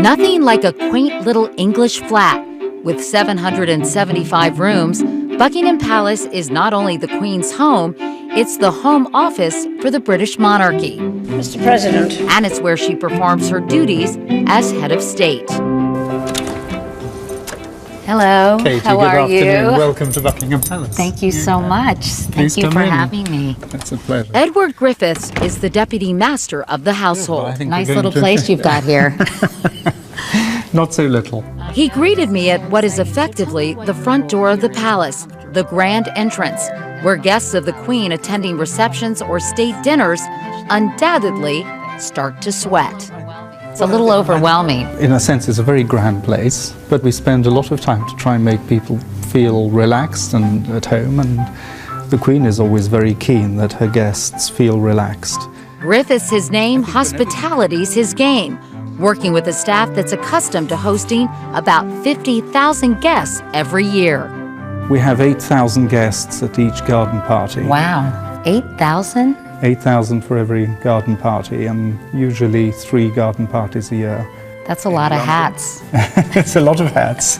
Nothing like a quaint little English flat. With 775 rooms, Buckingham Palace is not only the Queen's home, it's the home office for the British monarchy. Mr. President. And it's where she performs her duties as head of state. Hello, Katie, how good are afternoon. you? Welcome to Buckingham Palace. Thank you so much. Thank you for having me. It's a pleasure. Edward Griffiths is the deputy master of the household. Well, nice little place you've got here. Not so little. He greeted me at what is effectively the front door of the palace, the grand entrance, where guests of the Queen attending receptions or state dinners undoubtedly start to sweat. It's a little overwhelming. In a sense, it's a very grand place, but we spend a lot of time to try and make people feel relaxed and at home, and the Queen is always very keen that her guests feel relaxed. Griffiths his name, hospitality's his game, working with a staff that's accustomed to hosting about 50,000 guests every year. We have 8,000 guests at each garden party. Wow, 8,000? 8,000 for every garden party, and usually 3 garden parties a year. That's a lot of hats. It's a lot of hats.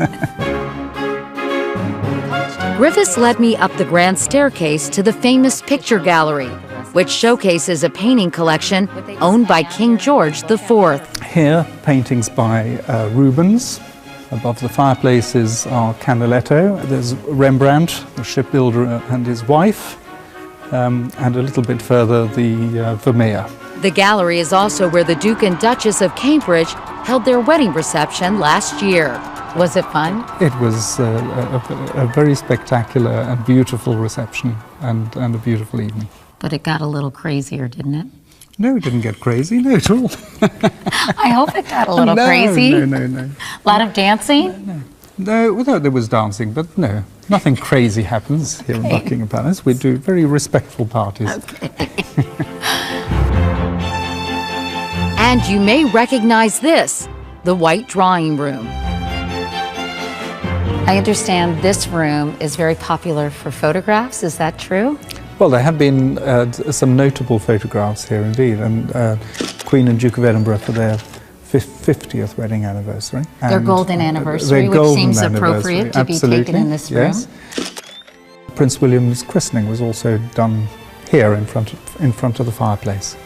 Griffiths led me up the grand staircase to the famous picture gallery, which showcases a painting collection owned by King George IV. Here, paintings by Rubens. Above the fireplace is our Canaletto. There's Rembrandt, the shipbuilder, and his wife. And a little bit further, the Vermeer. The gallery is also where the Duke and Duchess of Cambridge held their wedding reception last year. Was it fun? It was a very spectacular and beautiful reception and a beautiful evening. But it got a little crazier, didn't it? No, it didn't get crazy, no at all. I hope it got a little crazy. No. A lot of dancing? No, there was dancing, but no. Nothing crazy happens here in Buckingham Palace. We do very respectful parties. Okay. And you may recognize this, the White Drawing Room. I understand this room is very popular for photographs. Is that true? Well, there have been some notable photographs here indeed, and Queen and Duke of Edinburgh for their 50th wedding anniversary. Their golden anniversary, which seems appropriate to be taken in this room. Yes. Prince William's christening was also done here in front of the fireplace.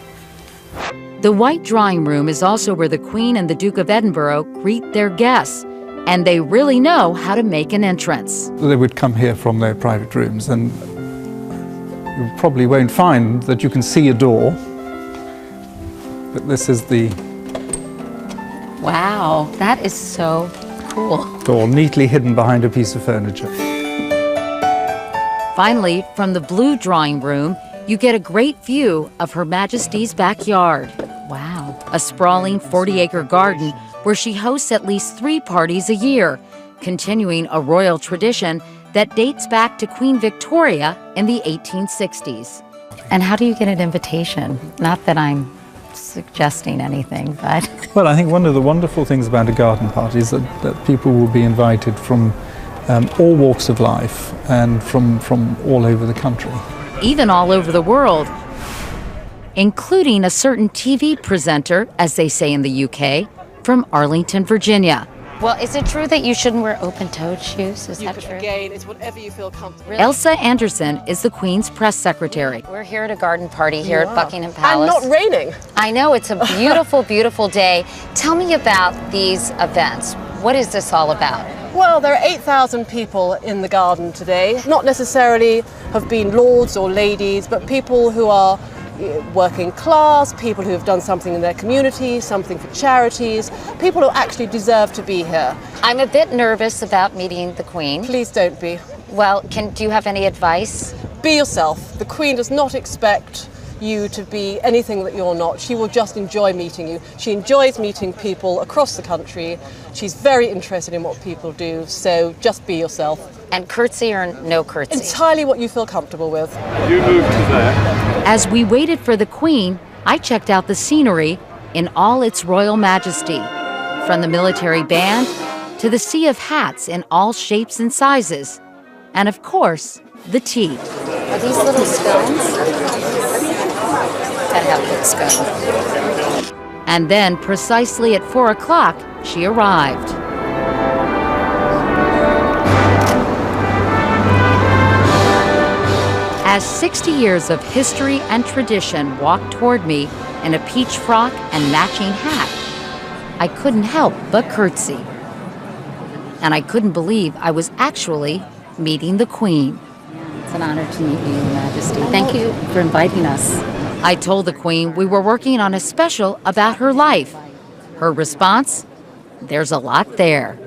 The White Drawing Room is also where the Queen and the Duke of Edinburgh greet their guests, and they really know how to make an entrance. They would come here from their private rooms, and you probably won't find that you can see a door, but this is the Wow, that is so cool. door, neatly hidden behind a piece of furniture. Finally, from the Blue Drawing Room, you get a great view of Her Majesty's backyard. Wow, a sprawling 40-acre garden where she hosts at least 3 parties a year, continuing a royal tradition that dates back to Queen Victoria in the 1860s. And how do you get an invitation? Not that I'm suggesting anything, but... Well, I think one of the wonderful things about a garden party is that people will be invited from all walks of life and from all over the country. Even all over the world, including a certain TV presenter, as they say in the UK, from Arlington, Virginia. Well, is it true that you shouldn't wear open-toed shoes? Is that true? Again, it's whatever you feel comfortable. Really? Elsa Anderson is the Queen's press secretary. We're here at a garden party here at Buckingham Palace. And not raining. I know, it's a beautiful, beautiful day. Tell me about these events. What is this all about? Well, there are 8,000 people in the garden today. Not necessarily have been lords or ladies, but people who are working class, people who have done something in their community, something for charities, people who actually deserve to be here. I'm a bit nervous about meeting the Queen. Please don't be. Well, do you have any advice? Be yourself. The Queen does not expect you to be anything that you're not. She will just enjoy meeting you. She enjoys meeting people across the country. She's very interested in what people do, so just be yourself. And curtsy or no curtsy? Entirely what you feel comfortable with. You move to there. As we waited for the Queen, I checked out the scenery in all its royal majesty, from the military band to the sea of hats in all shapes and sizes, and of course, the tea. Are these little scones? Gotta have a good scone. And then, precisely at 4 o'clock, she arrived. As 60 years of history and tradition walked toward me in a peach frock and matching hat, I couldn't help but curtsy. And I couldn't believe I was actually meeting the Queen. It's an honor to meet you, Your Majesty. Thank you for inviting us. I told the Queen we were working on a special about her life. Her response? There's a lot there.